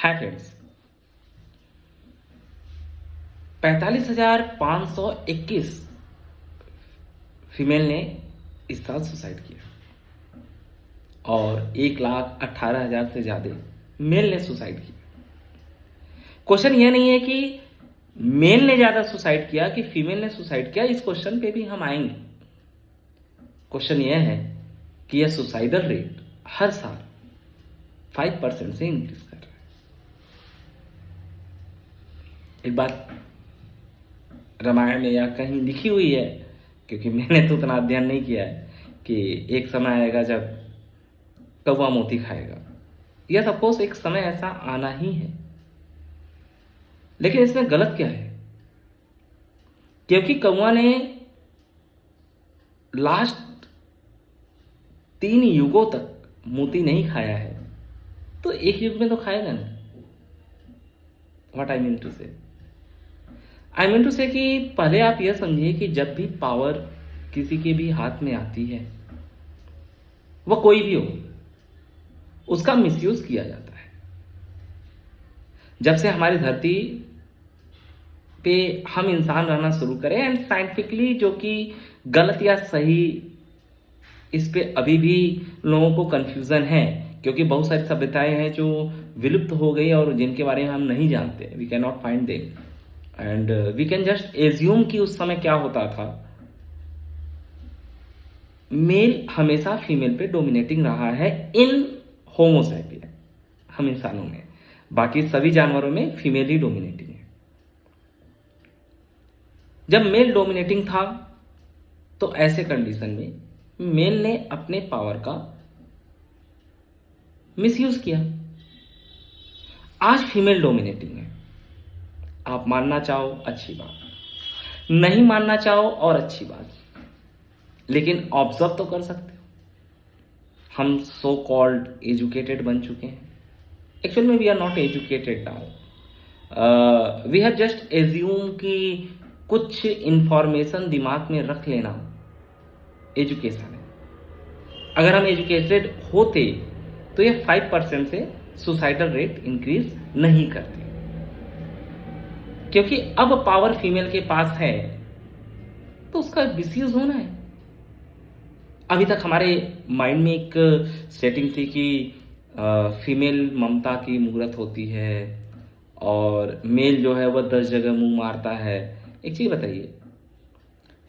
है friends, 45,521 female ने इस साल सुसाइड किया और 1,18,000 से ज्यादा मेल ने सुसाइड किया। क्वेश्चन यह नहीं है कि मेल ने ज्यादा सुसाइड किया कि फीमेल ने सुसाइड किया, इस क्वेश्चन पे भी हम आएंगे। क्वेश्चन यह है कि यह सुसाइडल रेट हर साल 5% से इंक्रीज कर रहा है। एक बात रामायण में या कहीं लिखी हुई है, क्योंकि मैंने तो उतना अध्ययन नहीं किया है, कि एक समय आएगा जब कौवा मोती खाएगा। यह सपोज एक समय ऐसा आना ही है, लेकिन इसमें गलत क्या है? क्योंकि कौवा ने लास्ट 3 युगों तक मोती नहीं खाया है, तो एक युग में तो खाएगा ना। व्हाट आई मीन टू से, कि पहले आप यह समझिए कि जब भी पावर किसी के भी हाथ में आती है, वह कोई भी हो, उसका मिसयूज किया जाता है। जब से हमारी धरती पे हम इंसान रहना शुरू करें, एंड साइंटिफिकली जो कि गलत या सही, इस पे अभी भी लोगों को कंफ्यूजन है, क्योंकि बहुत सारी सभ्यताएं हैं जो विलुप्त हो गई और जिनके बारे में हम नहीं जानते। We can not find them and we can just assume कि उस समय क्या होता था। मेल हमेशा फीमेल पे डोमिनेटिंग रहा है इन होमोसैपियन, हम इंसानों में। बाकी सभी जानवरों में फीमेल ही डोमिनेटिंग है। जब मेल डोमिनेटिंग था तो ऐसे कंडीशन में मेल ने अपने पावर का मिसयूज किया। आज फीमेल डोमिनेटिंग है। आप मानना चाहो अच्छी बात, नहीं मानना चाहो और अच्छी बात, लेकिन ऑब्जर्व तो कर सकते हो। हम सो कॉल्ड एजुकेटेड बन चुके हैं। एक्चुअल में we are not educated now, we have just assume कि कुछ इंफॉर्मेशन दिमाग में रख लेना एजुकेशन है। अगर हम एजुकेटेड होते तो ये 5% से सुसाइडल रेट इंक्रीज नहीं करते, क्योंकि अब पावर फीमेल के पास है तो उसका मिसयूज होना है। अभी तक हमारे माइंड में एक सेटिंग थी कि फीमेल ममता की मूर्त होती है और मेल जो है वह 10 जगह मुंह मारता है। एक चीज बताइए,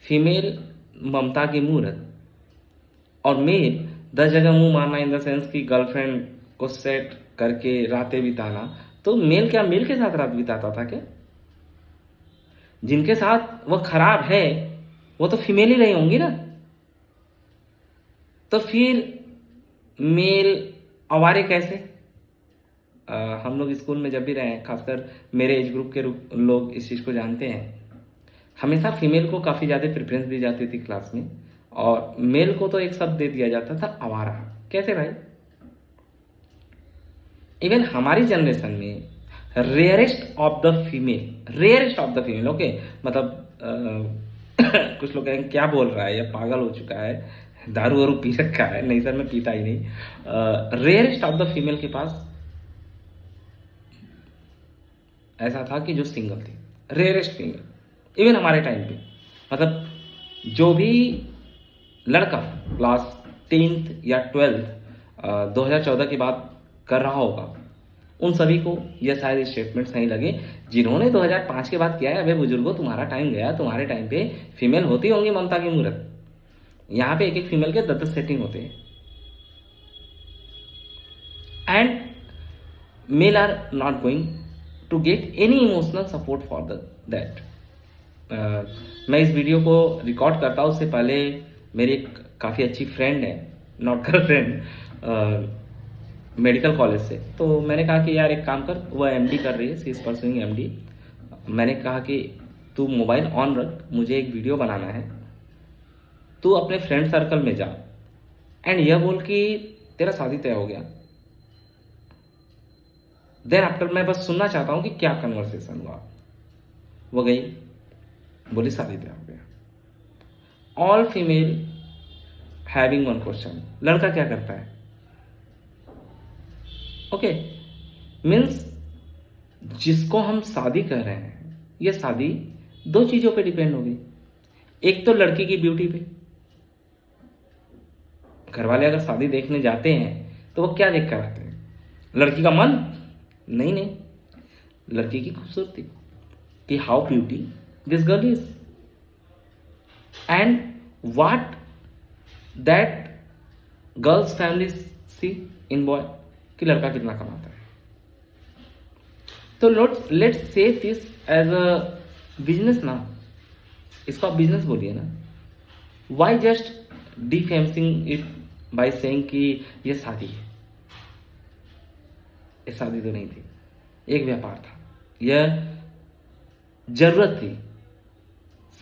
फीमेल ममता की मूर्त और मेल 10 जगह मुंह मारना इन द सेंस कि गर्लफ्रेंड को सेट करके रातें बिताना, तो मेल क्या मेल के साथ रात बिताता था क्या? जिनके साथ वह खराब है वो तो फीमेल ही रही होंगी ना। तो फिर मेल आवारे कैसे? हम लोग स्कूल में जब भी रहे हैं, खासकर मेरे एज ग्रुप के लोग इस चीज को जानते हैं, हमेशा फीमेल को काफी ज्यादा प्रेफरेंस दी जाती थी क्लास में, और मेल को तो एक शब्द दे दिया जाता था आवारा। कैसे भाई? इवन हमारी जनरेशन में rarest of the female, okay, मतलब कुछ लोग कहेंगे क्या बोल रहा है, या पागल हो चुका है, दारू वारू पी रखा है। नहीं सर, मैं पीता ही नहीं। रेयरेस्ट ऑफ द फीमेल के पास ऐसा था कि जो सिंगल थी, रेयरेस्ट फीमेल। इवन हमारे टाइम पे, मतलब जो भी लड़का क्लास 10th या 12th 2014 की बात कर रहा होगा, उन सभी को यह शायद स्टेटमेंट सही लगे। जिन्होंने 2005 के बाद किया है, अबे बुजुर्गो तुम्हारा टाइम गया, तुम्हारे टाइम पे फीमेल होती होंगी ममता की मूर्त। यहाँ पे एक फीमेल के 10 सेटिंग होते हैं, and male are not going to get any emotional support for that. मैं इस वीडियो को रिकॉर्ड करता हूँ उससे पहले मेरी एक काफ़ी अच्छी फ्रेंड है, नॉट गर्लफ्रेंड, मेडिकल कॉलेज से। तो मैंने कहा कि यार एक काम कर, वह एमडी कर रही है, सी इज परसुइंग एमडी। मैंने कहा कि तू मोबाइल ऑन रख, मुझे एक वीडियो बनाना है, तू अपने फ्रेंड सर्कल में जा एंड यह बोल कि तेरा शादी तय हो गया। देन आफ्टर मैं बस सुनना चाहता हूं कि क्या कन्वर्सेशन हुआ। वो गई, बोली शादी तय हो गया। All female having one question, लड़का क्या करता है? ओके, मीन्स जिसको हम शादी कर रहे हैं, ये शादी दो चीजों पे डिपेंड होगी। एक तो लड़की की ब्यूटी पे। घर वाले अगर शादी देखने जाते हैं तो वो क्या देख कर आते हैं? लड़की का मन? नहीं नहीं, लड़की की खूबसूरती, कि how beauty this girl is and what that girl's family see in boy, कि लड़का कितना कमाता है। तो let's say this as a business ना, इसको आप बिजनेस बोलिए ना। Why just defaming it by saying कि ये शादी है? ये शादी तो नहीं थी, एक व्यापार था, यह जरूरत थी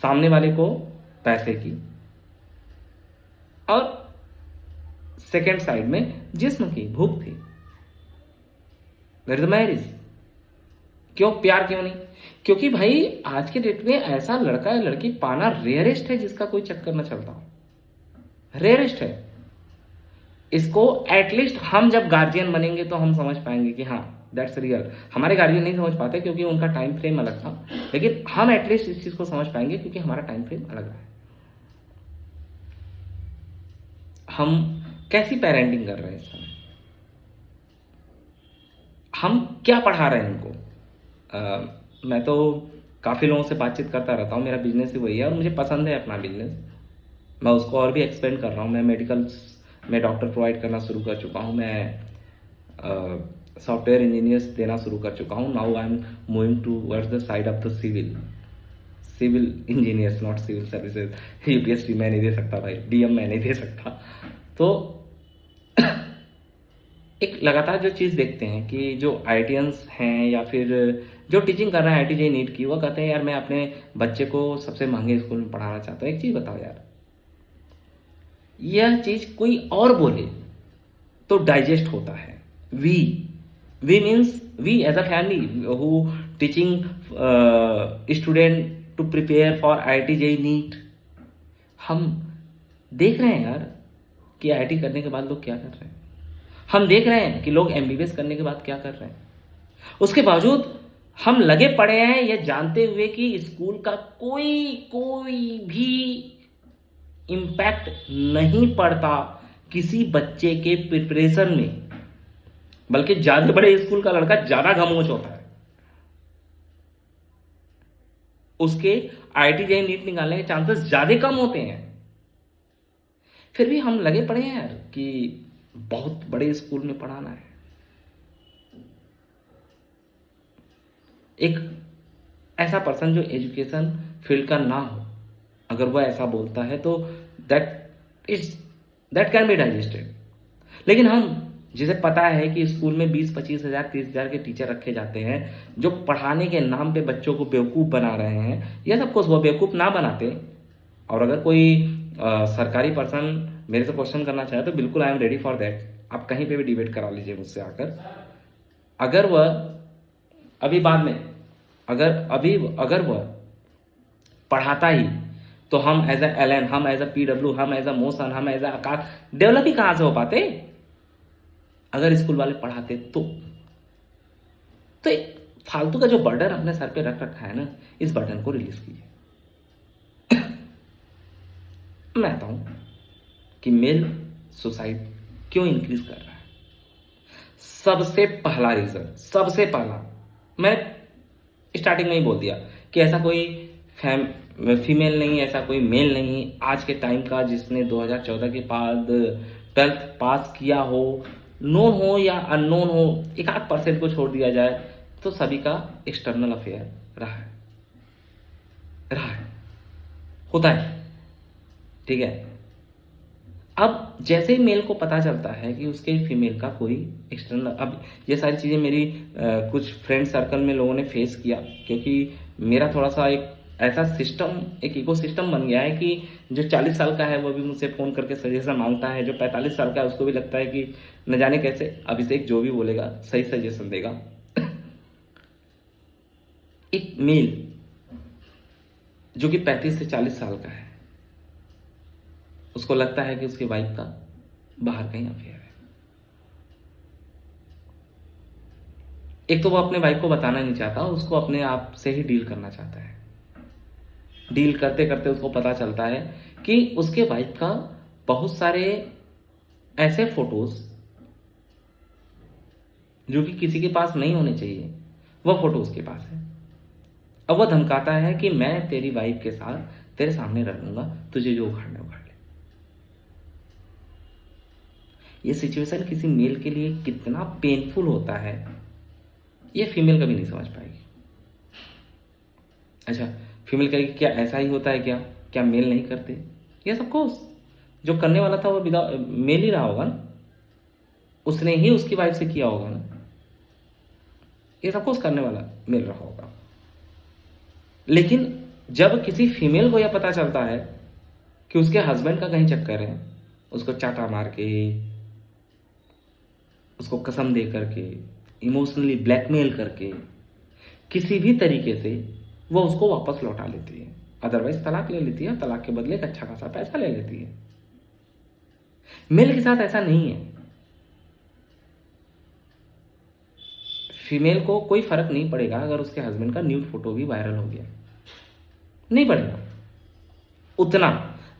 सामने वाले को पैसे की, और सेकेंड साइड में जिस्म की भूख थी। That is marriage. क्यों? प्यार क्यों नहीं? क्योंकि भाई आज के डेट में ऐसा लड़का या लड़की पाना रेयरेस्ट है जिसका कोई चक्कर न चलता हो, रेयरेस्ट है। इसको एटलीस्ट हम जब गार्जियन बनेंगे तो हम समझ पाएंगे कि हाँ दैट्स रियल। हमारे गार्जियन नहीं समझ पाते क्योंकि उनका टाइम फ्रेम अलग था, लेकिन हम एटलीस्ट इस चीज को समझ पाएंगे क्योंकि हमारा टाइम फ्रेम अलग है। हम कैसी पेरेंटिंग कर रहे हैं इस समय? हम क्या पढ़ा रहे हैं इनको? मैं तो काफ़ी लोगों से बातचीत करता रहता हूँ, मेरा बिजनेस ही वही है और मुझे पसंद है अपना बिजनेस। मैं उसको और भी एक्सपेंड कर रहा हूँ। मैं मेडिकल में डॉक्टर प्रोवाइड करना शुरू कर चुका हूँ। मैं सॉफ्टवेयर इंजीनियर्स देना शुरू कर चुका हूँ। Now I am moving towards the side of the civil engineers, not civil services. UPSC मैं नहीं दे सकता भाई, डीएम मैं नहीं दे सकता। तो एक लगातार जो चीज़ देखते हैं कि जो आईटीएंस हैं या फिर जो टीचिंग कर रहे हैं आईटी जे नीट की, वो कहते हैं यार मैं अपने बच्चे को सबसे महंगे स्कूल में पढ़ाना चाहता हूँ। एक चीज़ बताओ यार, यह चीज़ कोई और बोले तो डाइजेस्ट होता है। We means we as a family who teaching student to prepare for IIT JEE NEET. हम देख रहे हैं यार कि आईटी करने के बाद लोग क्या कर रहे हैं। हम देख रहे हैं कि लोग एमबीबीएस करने के बाद क्या कर रहे हैं। उसके बावजूद हम लगे पड़े हैं यह जानते हुए कि स्कूल का कोई भी इम्पैक्ट नहीं पड़ता किसी बच्चे के प्रिपरेशन में, बल्कि ज्यादा बड़े स्कूल का लड़का ज्यादा घमोच होता है। उसके आईटी जे नीट निकालने के चांसेस ज्यादा कम होते हैं। फिर भी हम लगे पड़े हैं यार कि बहुत बड़े स्कूल में पढ़ाना है। एक ऐसा पर्सन जो एजुकेशन फील्ड का ना हो, अगर वह ऐसा बोलता है तो दैट कैन बी डाइजेस्टेड। लेकिन हम जिसे पता है कि स्कूल में 20-25 हज़ार 30 हज़ार के टीचर रखे जाते हैं जो पढ़ाने के नाम पे बच्चों को बेवकूफ़ बना रहे हैं, या सबको वो बेवकूफ़ ना बनाते, और अगर कोई सरकारी पर्सन मेरे से क्वेश्चन करना चाहे तो बिल्कुल I am ready for that. आप कहीं पे भी डिबेट करा लीजिए मुझसे आकर। अगर वह अभी बाद में अगर वह पढ़ाता ही तो हम एज अ एलएन, हम एज अ पीडब्ल्यू, हम एज अ मोशन, हम एज अ आकाश डेवलप ही कहां से हो पाते अगर स्कूल वाले पढ़ाते तो एक फालतू का जो बर्डन अपने सर पे रख रखा है ना, इस बर्डन को रिलीज कीजिए। मैं कहता हूं कि मेल सुसाइड क्यों इंक्रीज कर रहा है? सबसे पहला रीजन, सबसे पहला, मैं स्टार्टिंग में ही बोल दिया कि ऐसा कोई फीमेल नहीं, ऐसा कोई मेल नहीं आज के टाइम का जिसने 2014 के बाद 12th पास किया हो, नोन हो या अननोन हो, 1-8% को छोड़ दिया जाए तो सभी का एक्सटर्नल अफेयर रहा है, होता है, ठीक है। अब जैसे ही मेल को पता चलता है कि उसके फीमेल का कोई एक्सटर्नल, अब ये सारी चीज़ें मेरी कुछ फ्रेंड सर्कल में लोगों ने फेस किया, क्योंकि मेरा थोड़ा सा एक ऐसा सिस्टम, एक इको सिस्टम बन गया है कि जो 40 साल का है वो भी मुझसे फ़ोन करके सजेशन मांगता है, जो 45 साल का है उसको भी लगता है कि न जाने कैसे अभिषेक जो भी बोलेगा सही सजेशन देगा। एक मेल जो कि 35 से 40 साल का है, उसको लगता है कि उसकी वाइफ का बाहर कहीं अफेयर है। एक तो वो अपने वाइफ को बताना नहीं चाहता, उसको अपने आप से ही डील करना चाहता है। डील करते करते उसको पता चलता है कि उसके वाइफ का बहुत सारे ऐसे फोटोज जो कि किसी के पास नहीं होने चाहिए, वह फोटो उसके पास है। अब वह धमकाता है कि मैं तेरी वाइफ के साथ तेरे सामने रह लूंगा, तुझे जो उखाड़ना उखाड़ ले। ये सिचुएशन किसी मेल के लिए कितना पेनफुल होता है, ये फीमेल कभी नहीं समझ पाएगी। अच्छा, फीमेल कहेगी क्या ऐसा ही होता है क्या, क्या मेल नहीं करते? यस ऑफ कोर्स, जो करने वाला था वो मेल ही रहा होगा ना, उसने ही उसकी वाइफ से किया होगा ना, ये सब कुछ करने वाला मेल रहा होगा। लेकिन जब किसी फीमेल को यह पता चलता है कि उसके हस्बैंड का कहीं चक्कर है, उसको चाटा मार के, उसको कसम दे करके, इमोशनली ब्लैकमेल करके, किसी भी तरीके से वो उसको वापस लौटा लेती है, अदरवाइज तलाक ले लेती है, तलाक के बदले एक अच्छा खासा पैसा ले लेती है। मेल के साथ ऐसा नहीं है। फीमेल को कोई फर्क नहीं पड़ेगा अगर उसके हस्बैंड का न्यूड फोटो भी वायरल हो गया, नहीं पड़ेगा उतना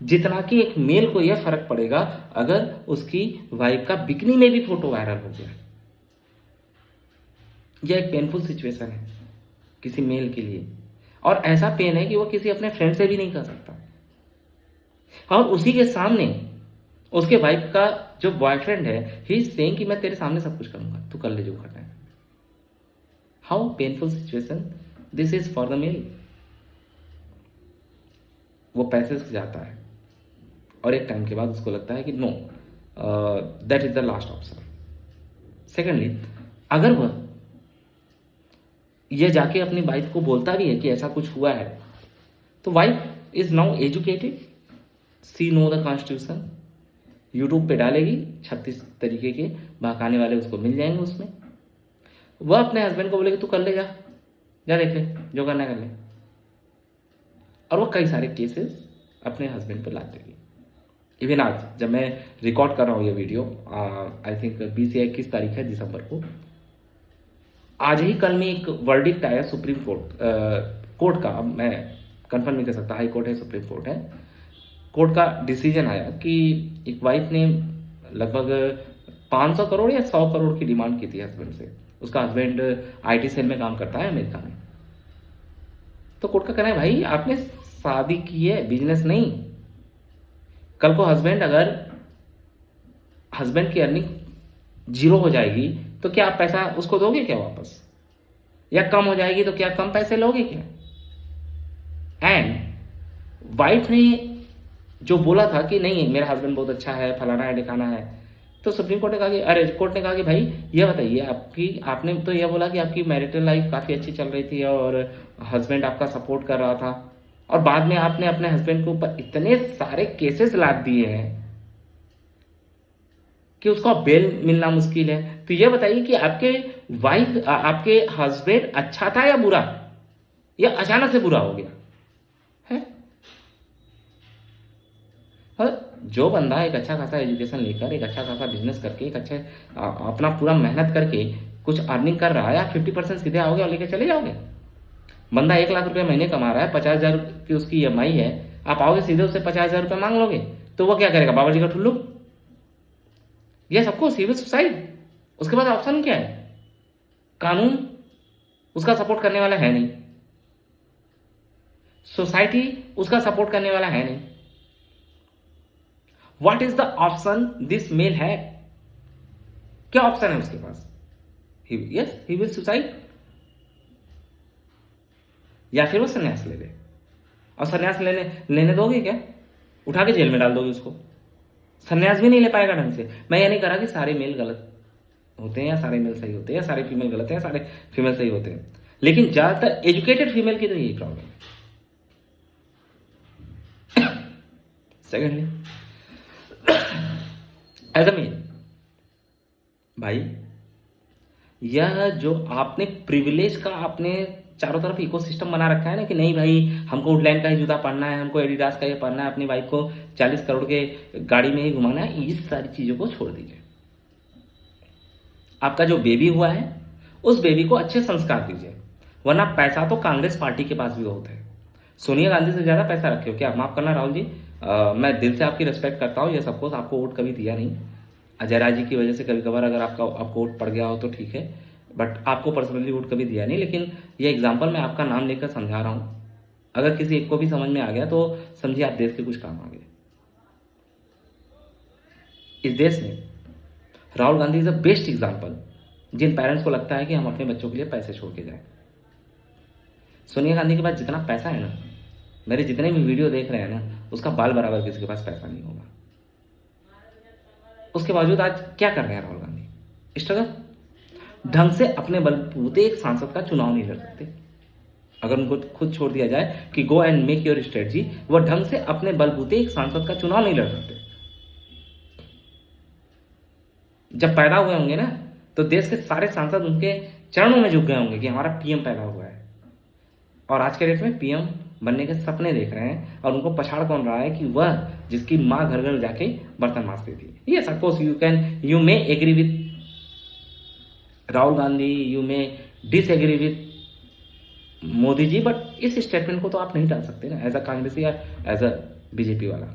जितना कि एक मेल को यह फर्क पड़ेगा अगर उसकी वाइफ का बिकनी में भी फोटो वायरल हो गया। यह एक पेनफुल सिचुएशन है किसी मेल के लिए, और ऐसा पेन है कि वो किसी अपने फ्रेंड से भी नहीं कर सकता। और उसी के सामने उसके वाइफ का जो बॉयफ्रेंड है, ही इज सेइंग कि मैं तेरे सामने सब कुछ करूंगा, तू कर ले जो करना है। How painful situation this is for the male. वो पैसे से जाता है और एक टाइम के बाद उसको लगता है कि no, that is the last option. Secondly, अगर वह यह जाके अपनी वाइफ को बोलता भी है कि ऐसा कुछ हुआ है, तो wife is now educated, she know the constitution, YouTube पे डालेगी, 36 तरीके के बहकाने वाले उसको मिल जाएंगे उसमें। वह अपने हस्बैंड को बोलेगी तू कर ले, जा देख ले, जो करना कर ले, और वो कई सारे केसेस अपने हस्बैंड पर ला देगी। इवन आज जब मैं रिकॉर्ड कर रहा हूँ ये वीडियो, आई थिंक 20 या 21 तारीख है दिसंबर को, आज ही कल में एक वर्डिक्ट आया सुप्रीम कोर्ट का, अब मैं कंफर्म नहीं कर सकता, हाई कोर्ट है सुप्रीम कोर्ट है, कोर्ट का डिसीजन आया कि एक वाइफ ने लगभग 500 करोड़ या 100 करोड़ की डिमांड की थी हस्बैंड से। उसका हस्बैंड आईटी सेल में काम करता है अमेरिका में। तो कोर्ट का कहना है भाई आपने शादी की है, बिजनेस नहीं। कल को हस्बैंड की अर्निंग 0 हो जाएगी तो क्या आप पैसा उसको दोगे क्या वापस, या कम हो जाएगी तो क्या कम पैसे लोगे क्या? एंड वाइफ ने जो बोला था कि नहीं मेरा हस्बैंड बहुत अच्छा है, फलाना है, ढिकाना है, तो सुप्रीम कोर्ट ने कहा कि कोर्ट ने कहा कि भाई ये बताइए, आपने तो यह बोला कि आपकी मैरिटल लाइफ काफी अच्छी चल रही थी और हस्बैंड आपका सपोर्ट कर रहा था, और बाद में आपने अपने हस्बैंड के ऊपर इतने सारे केसेस लाद दिए हैं कि उसका बेल मिलना मुश्किल है। तो ये बताइए कि आपके हस्बैंड अच्छा था या बुरा, या अचानक से बुरा हो गया है? जो बंदा एक अच्छा खासा एजुकेशन लेकर, एक अच्छा खासा बिजनेस करके, एक अच्छे अपना पूरा मेहनत करके कुछ अर्निंग कर रहा है, आप 50% सीधे आओगे और लेके चले जाओगे? बंदा 1 लाख रुपए महीने कमा रहा है, 50,000 की उसकी EMI है, आप आओगे सीधे उससे 50,000 रुपये मांग लोगे, तो वो क्या करेगा, बाबा जी का ठुल्लू? ये सबको सिविल सुसाइड। उसके बाद ऑप्शन क्या है? कानून उसका सपोर्ट करने वाला है नहीं, सोसाइटी उसका सपोर्ट करने वाला है नहीं। What is the option this male है? क्या ऑप्शन है उसके पास? यस, ही विल सुसाइड, या फिर वो संन्यास ले ले। और संन्यास लेने दोगे क्या? उठा के जेल में डाल दोगे उसको। संन्यास भी नहीं ले पाएगा ढंग से। मैं ये नहीं कह रहा कि सारे मेल गलत होते हैं या सारे मेल सही होते हैं, या सारे फीमेल गलत हैं या सारे फीमेल सही होते हैं, लेकिन ज्यादातर एजुकेटेड फीमेल की तो यही प्रॉब्लम है। सेकेंडली, एज अ मेल भाई, यह जो आपने प्रिविलेज का आपने चारों तरफ इकोसिस्टम बना रखा है ना, कि नहीं भाई हमको वुडलैंड का ही जूता पहनना है, हमको एडिडास का ही पहनना है, अपनी वाइफ को 40 करोड़ के गाड़ी में ही घुमाना है, इस सारी चीजों को छोड़ दीजिए। आपका जो बेबी हुआ है उस बेबी को अच्छे संस्कार दीजिए, वरना पैसा तो कांग्रेस पार्टी के पास भी बहुत है। सोनिया गांधी से ज्यादा पैसा रखे हो क्या? माफ करना राहुल जी, मैं दिल से आपकी रिस्पेक्ट करता हूँ, ये सबको आपको वोट कभी दिया नहीं। अजय राय जी की वजह से कभी कभार अगर आपको वोट पड़ गया हो तो ठीक है, बट आपको पर्सनली वोट कभी दिया नहीं। लेकिन ये एग्जाम्पल मैं आपका नाम लेकर समझा रहा हूँ, अगर किसी एक को भी समझ में आ गया तो समझिए आप देश के कुछ काम आ गए। इस देश में Rahul Gandhi is a best example, जिन पेरेंट्स को लगता है कि हम अपने बच्चों के लिए पैसे छोड़ के जाएं। सोनिया गांधी के पास जितना पैसा है ना, मेरे जितने भी वीडियो देख रहे हैं ना, उसका बाल बराबर किसी के पास पैसा नहीं होगा। उसके बावजूद आज क्या कर रहे हैं राहुल गांधी? स्ट्रगल। ढंग से अपने बलबूते एक सांसद का चुनाव नहीं लड़ सकते। अगर उनको खुद छोड़ दिया जाए कि go and make your strategy, वह ढंग से अपने बलबूते एक सांसद का चुनाव नहीं लड़ सकते। जब पैदा हुए होंगे ना, तो देश के सारे सांसद उनके चरणों में झुक गए होंगे कि हमारा पीएम पैदा हुआ है। और आज के डेट में पीएम बनने के सपने देख रहे हैं, और उनको पछाड़ कौन रहा है कि वह जिसकी मां घर घर जाके बर्तन मांजती थी। ये suppose you may agree with Rahul Gandhi, you may disagree with Modi ji, but इस स्टेटमेंट को तो आप नहीं डाल सकते ना एज अ कांग्रेसी या एज अ बीजेपी वाला।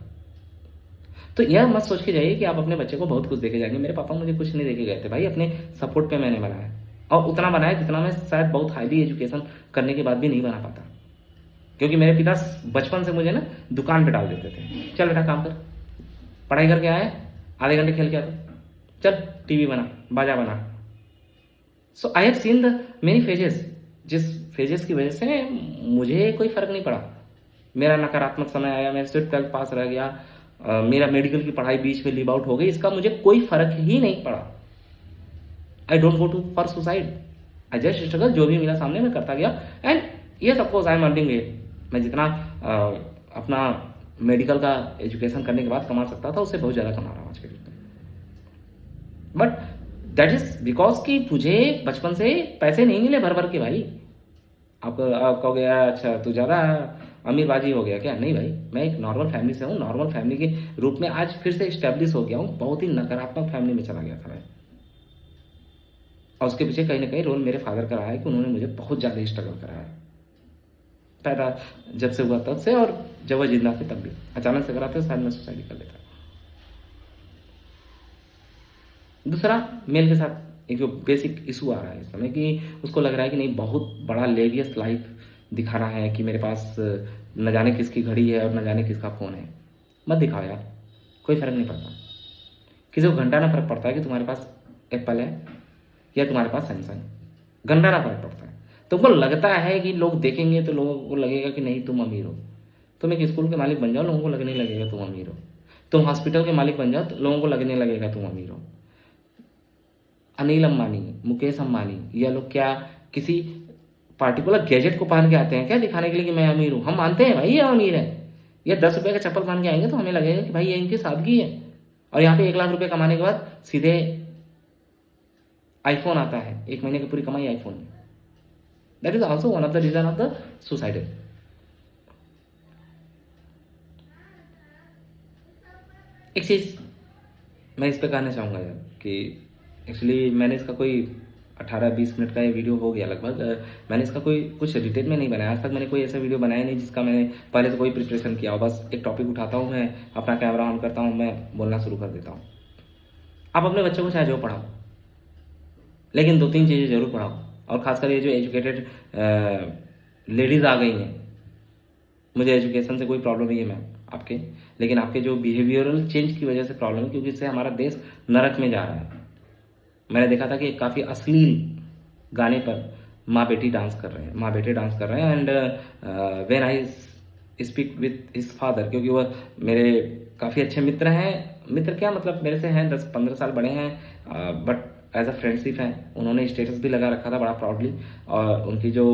तो यह मत सोच के जाइए कि आप अपने बच्चे को बहुत कुछ देके जाएंगे। मेरे पापा मुझे कुछ नहीं देके गए थे भाई, अपने सपोर्ट पे मैंने बनाया, और उतना बनाया जितना मैं शायद बहुत हाईली एजुकेशन करने के बाद भी नहीं बना पाता। क्योंकि मेरे पिता बचपन से मुझे ना दुकान पे डाल देते थे, चल बेटा काम कर, पढ़ाई करके आया, आधे घंटे खेल के आता, चल टीवी बना, बाजा बना। So I have seen the many phases, जिस फेजेस की वजह से मुझे कोई फर्क नहीं पड़ा। मेरा नकारात्मक समय आया, मेरा सिर्फ 12th पास रह गया, मेरा मेडिकल की पढ़ाई बीच में लीव आउट हो गई, इसका मुझे कोई फर्क ही नहीं पड़ा। I don't go to for suicide, I just struggle, जो भी मिला सामने मैं करता गया। एंड ये suppose I am earning it, मैं जितना अपना मेडिकल का एजुकेशन करने के बाद कमा सकता था, उससे बहुत ज़्यादा कमा रहा हूँ आज के दिन। बट दैट इज बिकॉज कि मुझे बचपन से पैसे नहीं मिले भर भर के भाई। आप कहोगे अच्छा तू ज़्यादा अमीरबाजी हो गया क्या? नहीं भाई, मैं एक नॉर्मल फैमिली से हूँ, नॉर्मल फैमिली के रूप में आज फिर से इस्टेब्लिश हो गया हूँ। बहुत ही नकारात्मक फैमिली में चला गया था मैं, और उसके पीछे कहीं ना कहीं रोल मेरे फादर का रहा है कि उन्होंने मुझे बहुत ज़्यादा स्ट्रगल कराया, पैदा जब से हुआ तब से, और जब वह जिंदा थे तब भी। अचानक से कराते शायद मैं सुसाइड कर लेता। दूसरा, मेल के साथ एक जो बेसिक इशू आ रहा है इस समय कि उसको लग रहा है कि नहीं बहुत बड़ा लेवियस लाइफ दिखाना है कि मेरे पास न जाने किसकी घड़ी है और न जाने किसका फ़ोन है। मत दिखाओ यार, कोई फ़र्क नहीं पड़ता। किसी को घंटा ना फर्क पड़ता है कि तुम्हारे पास एप्पल है या तुम्हारे पास सैमसंग, घंटा ना फर्क पड़ता है। तुमको लगता है कि लोग देखेंगे तो लोगों को लगेगा कि नहीं तुम अमीर हो। तुम एक स्कूल के मालिक बन जाओ, लोगों को लगने लगेगा तुम अमीर हो। तुम हॉस्पिटल के मालिक बन जाओ तो लोगों को लगने लगेगा तुम अमीर हो। अनिल अंबानी, मुकेश अंबानी, या लोग क्या किसी पार्टिकुलर गैजेट को पहन के आते हैं क्या दिखाने के लिए कि मैं अमीर हूं? हम मानते हैं भाई ये अमीर है। ये 10 रुपए का चप्पल पहन के आएंगे तो हमें लगेगा कि भाई ये इनकी सादगी है। और यहाँ पे 1 लाख रुपए कमाने के बाद सीधे आईफोन आता है, 1 महीने की पूरी कमाई आईफोन में। That is also one of the reason of the suicide. एक चीज मैं इस पे कहना चाहूंगा यार कि एक्चुअली मैंने इसका कोई 18-20 मिनट का ये वीडियो हो गया लगभग। मैंने इसका कोई कुछ डिटेल में नहीं बनाया। आज तक मैंने कोई ऐसा वीडियो बनाया नहीं जिसका मैंने पहले से कोई प्रिपरेशन किया हो। बस एक टॉपिक उठाता हूँ, मैं अपना कैमरा ऑन करता हूँ, मैं बोलना शुरू कर देता हूँ। आप अपने बच्चों को चाहे जो पढ़ाओ, लेकिन 2-3 चीज़ें जरूर पढ़ाओ। और खासकर ये जो एजुकेटेड लेडीज़ आ गई हैं, मुझे एजुकेशन से कोई प्रॉब्लम नहीं है मैम आपके, लेकिन आपके जो बिहेवियरल चेंज की वजह से प्रॉब्लम है, क्योंकि इससे हमारा देश नरक में जा रहा है। मैंने देखा था कि काफ़ी अश्लील गाने पर माँ बेटी डांस कर रहे हैं, माँ बेटे डांस कर रहे हैं। And when I speak with his father, क्योंकि वह मेरे काफ़ी अच्छे मित्र हैं। मित्र क्या मतलब, मेरे से हैं 10-15 साल बड़े हैं, बट एज अ फ्रेंडशिप हैं। उन्होंने स्टेटस भी लगा रखा था बड़ा प्राउडली, और उनकी जो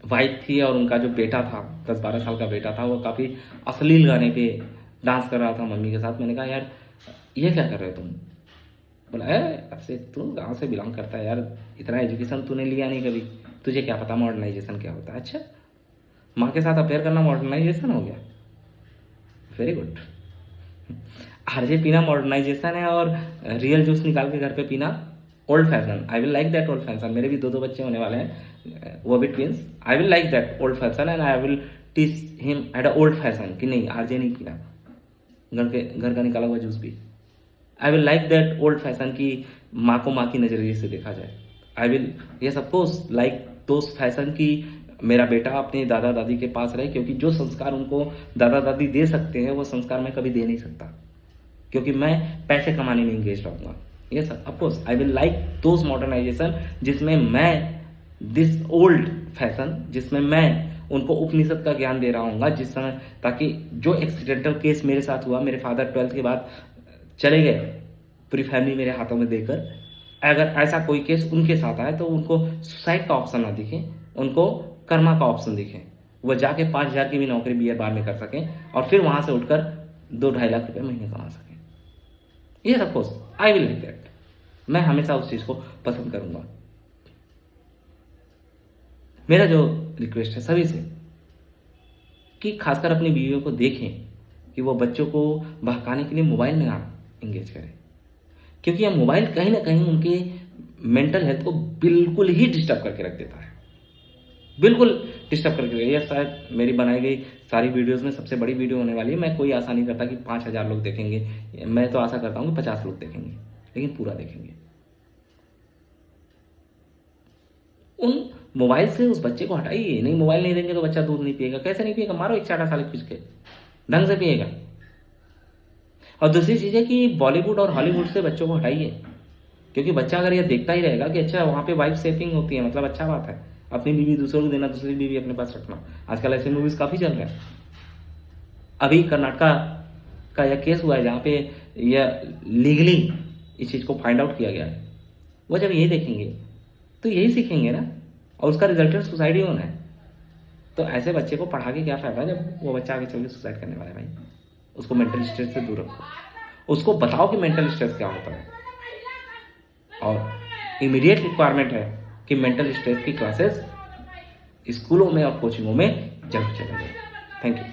वाइफ थी और उनका जो बेटा था, 10-12 साल का बेटा था, वो काफ़ी अश्लील गाने पे डांस कर रहा था मम्मी के साथ। मैंने कहा यार ये क्या कर रहे हो तुम? बोला है अब से तू गाँव से बिलोंग करता है यार, इतना एजुकेशन तूने लिया नहीं कभी, तुझे क्या पता मॉडर्नाइजेशन क्या होता है? अच्छा, माँ के साथ अफेयर करना मॉडर्नाइजेशन हो गया? Very good. आरजे पीना मॉडर्नाइजेशन है और रियल जूस निकाल के घर पे पीना old fashion, I will like that old fashion. मेरे भी 2 बच्चे होने वाले हैं, वो भी twins. I will like that old fashion and I will teach him at a old fashion कि नहीं आरजे नहीं पीना, घर का निकाला हुआ जूस भी। आई will like that old fashion की माँ को माँ की नजरिए से देखा जाए। I will yes of course like those fashion की मेरा बेटा अपने दादा दादी के पास रहे, क्योंकि जो संस्कार उनको दादा दादी दे सकते हैं वो संस्कार मैं कभी दे नहीं सकता, क्योंकि मैं पैसे कमाने में इंगेज रहूंगा। Yes of course I will like those modernization जिसमें मैं दिस ओल्ड फैशन, जिसमें मैं उनको उपनिषद का ज्ञान दे रहा हूँ जिस समय, ताकि जो एक्सीडेंटल केस मेरे साथ हुआ, मेरे फादर 12th के बाद चले गए, पूरी फैमिली मेरे हाथों में देकर, अगर ऐसा कोई केस उनके साथ आए तो उनको सुसाइड का ऑप्शन ना दिखे, उनको कर्मा का ऑप्शन दिखे, वो जाके 5,000 की भी नौकरी बीए बार में कर सकें और फिर वहां से उठकर 2-2.5 लाख रुपए महीने कमा सकें। ये suppose I will like that, मैं हमेशा उस चीज को पसंद करूंगा। मेरा जो रिक्वेस्ट है सभी से कि खासकर अपनी बीवियों को देखें कि वो बच्चों को बहकाने के लिए मोबाइल में ना इंगेज करें, क्योंकि यह मोबाइल कहीं ना कहीं उनके मेंटल हेल्थ को बिल्कुल ही डिस्टर्ब करके रख देता है, बिल्कुल डिस्टर्ब करके। यह शायद मेरी बनाई गई सारी वीडियोस में सबसे बड़ी वीडियो होने वाली है। मैं कोई आशा नहीं करता कि 5,000 लोग देखेंगे, मैं तो आशा करता हूँ कि 50 लोग देखेंगे, लेकिन पूरा देखेंगे। उन मोबाइल से उस बच्चे को हटाइए। नहीं, मोबाइल नहीं देंगे तो बच्चा दूध नहीं पिएगा। कैसे नहीं पिएगा? मारो एक चाटा साले खींच के, ढंग से पिएगा। और दूसरी चीज है कि बॉलीवुड और हॉलीवुड से बच्चों को हटाइए, क्योंकि बच्चा अगर ये देखता ही रहेगा कि अच्छा वहां पे वाइफ सेविंग होती है, मतलब अच्छा बात है, अपनी बीवी दूसरों को देना, दूसरी बीवी अपने पास रखना। आजकल ऐसे मूवीज काफी चल रहे हैं। अभी कर्नाटका का यह केस हुआ है जहाँ पे यह लीगली इस चीज को फाइंड आउट किया गया है। वो जब यही देखेंगे तो यही सीखेंगे ना, और उसका रिजल्टेंट सुसाइड ही होना है। तो ऐसे बच्चे को पढ़ा के क्या फायदा जब वो बच्चा आगे चल के सुसाइड करने वाला है? भाई, उसको मेंटल स्ट्रेस से दूर रखो, उसको बताओ कि मेंटल स्ट्रेस क्या होता है। और इमीडिएट रिक्वायरमेंट है कि मेंटल स्ट्रेस की क्लासेस स्कूलों में और कोचिंगों में जरूर चलेंगे। Thank you.